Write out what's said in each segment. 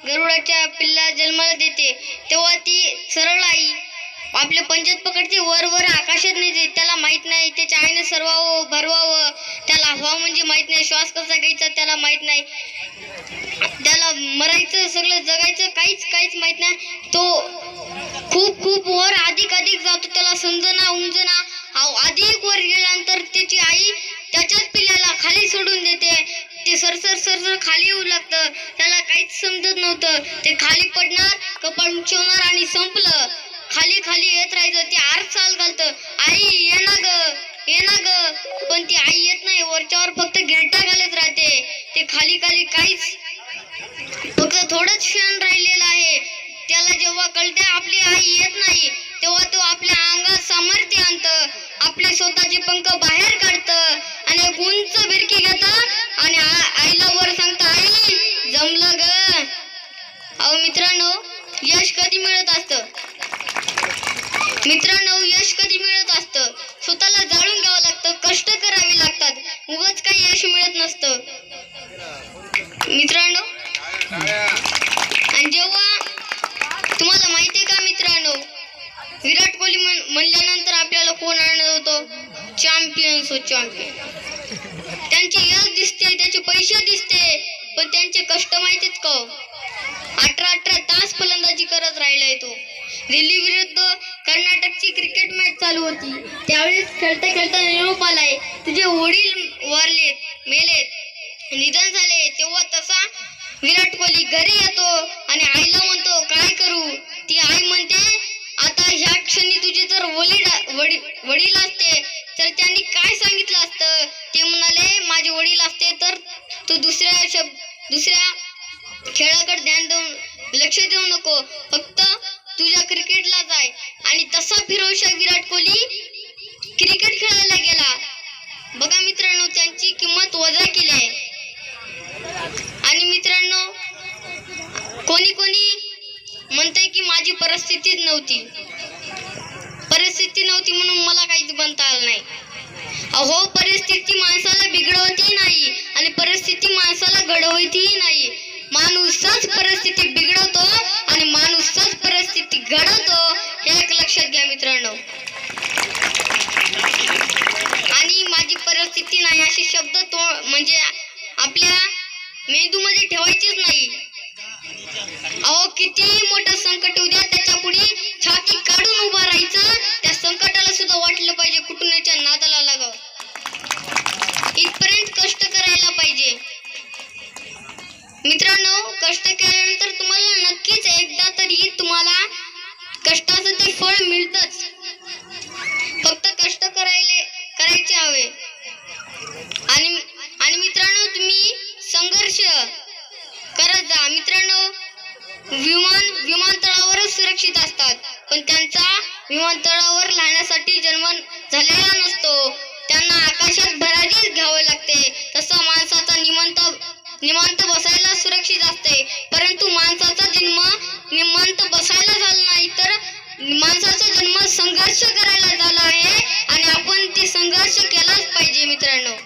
गरुडाच्या पिल्ला जन्माला देते तेव्हा ती सरळ आई आपले पंजात पकडते, वर वर आकाशात नेते. त्याला माहित नाही त्याच्या आईने सरवावं भरवावं, त्याला हवा म्हणजे माहित नाही, श्वास कसा घ्यायचा त्याला माहित नाही, त्याला मरायचं सगळं जगायचं काहीच माहित नाही. तो खूप खूप वर अधिक जातो, त्याला समजना उमजना. अधिक वर गेल्यानंतर त्याची आई त्याच्याच पिल्ल्याला खाली सोडून देते. ते सरसर खाली येऊ लागतं. त्याला काहीच समजत नव्हतं. ते खाली पडणार, कपाळ उंचवणार आणि संपलं. खाली येत राहायचं. ते 8 साल घालतं. आई ये ना ग, पण ती आई येत नाही. वरच्यावर फक्त गिरटा घालत राहते. ते खाली काहीच फक्त थोडंच क्षण राहिलेलं आहे. त्याला जेव्हा कळते आपली आई येत नाही तेव्हा तो आपल्या अंगात सामर्थ्य आणतं, आपले स्वतःचे पंख बाहेर काढतं आणि एक उंच भिरकी घेतं आणि आईला वर सांगतं, आई जमलं ग. अहो मित्रांनो, यश कधी मिळत असतं? यश कधी मिळत असतं? स्वतःला जाळून घ्यावं लागतं, कष्ट करावे लागतात. उगाच काही यश मिळत नसतं मित्रांनो. आणि जेव्हा तुम्हाला माहितीये का मित्रांनो, विराट कोहली म्हणल्यानंतर आपल्याला कोण आठवतो? चॅम्पियन. त्यांचे यश दिसते, त्याचे पैसे दिसते, पण त्यांचे कष्ट माहितीत का? 18 तास फलंदाजी करत राहिलाय तो. दिल्ली विरुद्ध कर्नाटकची क्रिकेट मॅच चालू होती. त्यावेळेस खेळता निरोप आलाय, तुझे वडील मेलेत, निधन झाले. तेव्हा तसा विराट कोहली घरी येतो आणि आईला म्हणतो, काय करू? ती आई म्हणते, आता ह्या क्षणी तुझे जर वडील असते तर त्यांनी काय सांगितलं असतं? ते म्हणाले, माझे वडील असते तर तू दुसऱ्या खेळाकडे लक्ष देऊ नको, फक्त तुझ्या क्रिकेटला जाय. आणि तसा फिरोजशाह विराट कोहली क्रिकेट खेळायला गेला. बघा मित्रांनो, त्यांची किंमत वजा केली आहे. आणि मित्रांनो, कोणी म्हणतंय की माझी परिस्थिती नव्हती म्हणून मला काहीच बनता आलं नाही. अहो, परिस्थिती माणसाला बिघडवती नाही आणि परिस्थिती माणसाला घडवतीही नाही. माणूसच परिस्थिती बिघडवतो आणि माणूसच परिस्थिती घडवतो, हे एक लक्षात घ्या मित्रांनो. आणि माझी परिस्थिती नाही असे शब्द म्हणजे आपल्या मेंदूमध्ये ठेवायचेच नाही. अहो, किती मोठं संकट येऊ द्या, त्याच्या पुढे छाती काढून उभा राहायचं. त्या संकटाला सुद्धा वाटलं पाहिजे कुठून याच्या नादाला लागावं, इथपर्यंत कष्ट करायला पाहिजे. मित्रांनो, कष्ट केल्यानंतर तुम्हाला नक्कीच एकदा तरी तुम्हाला कष्टाचं ते फळ मिळतंच. फक्त कष्ट करायचे हवे. आणि मित्रांनो, तुम्ही संघर्ष करत जा. मित्रांनो, विमानतळावरच सुरक्षित असतात, पण त्यांचा विमानतळावर राहण्यासाठी जन्म झालेला नसतो. त्यांना आकाशात भरारीच घ्यावे लागते. तसं माणसाचा निवांत बसायला सुरक्षित असते, परंतु माणसाचा जन्म निवांत बसायला झाला नाही, तर माणसाचा जन्म संघर्ष करायला झाला आहे आणि आपण ते संघर्ष केलाच पाहिजे. मित्रांनो,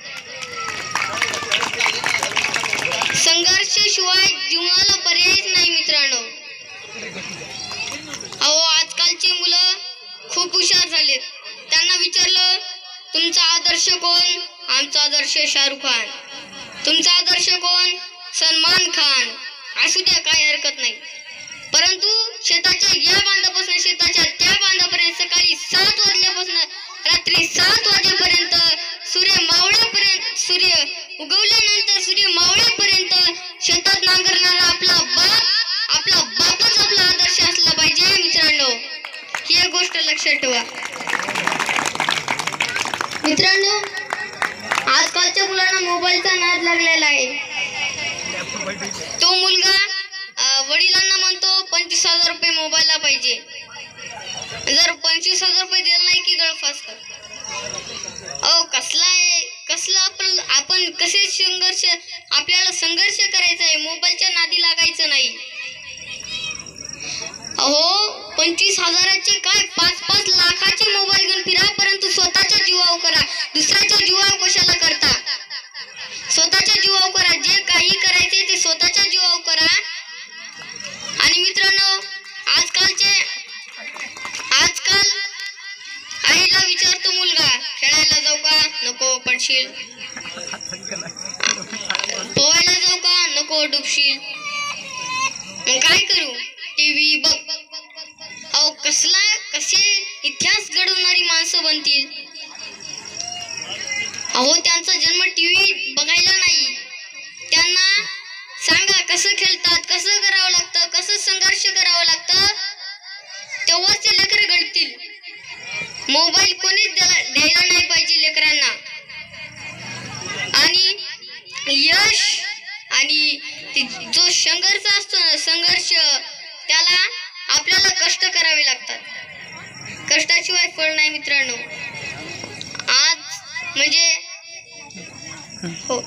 संघर्षाशिवाय जीवनाला पर्यायच नाही. मित्रांनो, अहो, आजकालची मुलं खूप हुशार झालेत. त्यांना विचारलं, तुमचा आदर्श कोण? आमचा आदर्श शाहरुख खान. तुमचा आदर्श कोण? सलमान खान. असू द्या, काय हरकत नाही, परंतु शेताच्या या बांधापासून शेताच्या त्या बांधापर्यंत सकाळी 7 वाजल्यापासून रात्री 7 वाजेपर्यंत सूर्य उगवल्यानंतर सूर्य मावळेपर्यंत शेतात नांगरणारा आपला बापच आपला आदर्श असला पाहिजे. मित्रांनो, ही एक गोष्ट लक्षात ठेवा. मित्रांनो, आजकालच्या मुलांना मोबाईलचा नाद लागलेला आहे. तो मुलगा वडिलांना म्हणतो 25,000 रुपये मोबाईलला पाहिजे. जर 25,000 रुपये दिले नाही की गळफास कर. अहो, कसला आपण कसे आपल्याला संघर्ष करायचा आहे, मोबाईलच्या नादी लागायचं नाही. अहो, 25,000चे काय 5-5 लाखाचे मोबाईल घेऊन फिरा, परंतु स्वतःच्या जीवावर करा. दुसऱ्याच्या जीवावर कशाला करता? स्वतःच्या जीवावर करा. जे काही करायचे ते स्वतःच्या जीवावर करा. नको पडशील. पोहायला जाऊ का नको डुबशील. मग काय करू टीव्ही बघ. अहो कसे इतिहास घडवणारी माणसं बनतील. अहो त्यांचा जन्म टीव्ही बघायला नाही. त्यांना सांगा कसं खेळतात, कसं करावं लागतं, कसं संघर्ष करावं लागतं, तेव्हाच ते लेकरं घडतील. मोबाईल कोणीच द्यायला नाही पाहिजे लेकरांना. आणि यश आणि जो संघर्ष असतो ना, संघर्ष, त्याला आपल्याला कष्ट करावे लागतात. कष्टाशिवाय फळ नाही मित्रांनो. आज म्हणजे हो,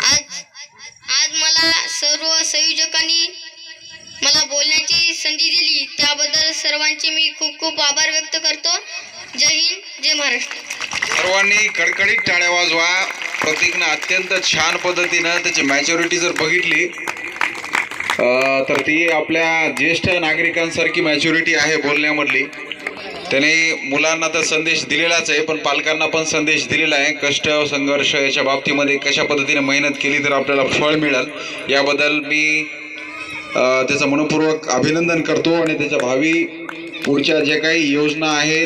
आज मला सर्व संयोजकांनी मला बोलण्याची संधी दिली, त्याबद्दल सर्वांचे मी खूप खूप आभार व्यक्त करतो. जय हिंद, जय महाराष्ट्र. सर्वांनी कडकडीत टाळ्या वाजवा. प्रतीकनं अत्यंत छान पद्धतीनं त्याची मॅच्युरिटी जर बघितली तर ती आपल्या ज्येष्ठ नागरिकांसारखी मॅच्युरिटी आहे बोलण्यामधली. त्याने मुलांना तर संदेश दिलेलाच आहे, पण पालकांना पण संदेश दिलेला आहे. कष्ट संघर्ष याच्या बाबतीमध्ये कशा पद्धतीने मेहनत केली तर आपल्याला फळ मिळेल, याबद्दल मी त्याचं मनपूर्वक अभिनंदन करतो. आणि त्याच्या भावी पुढच्या जे काही योजना आहेत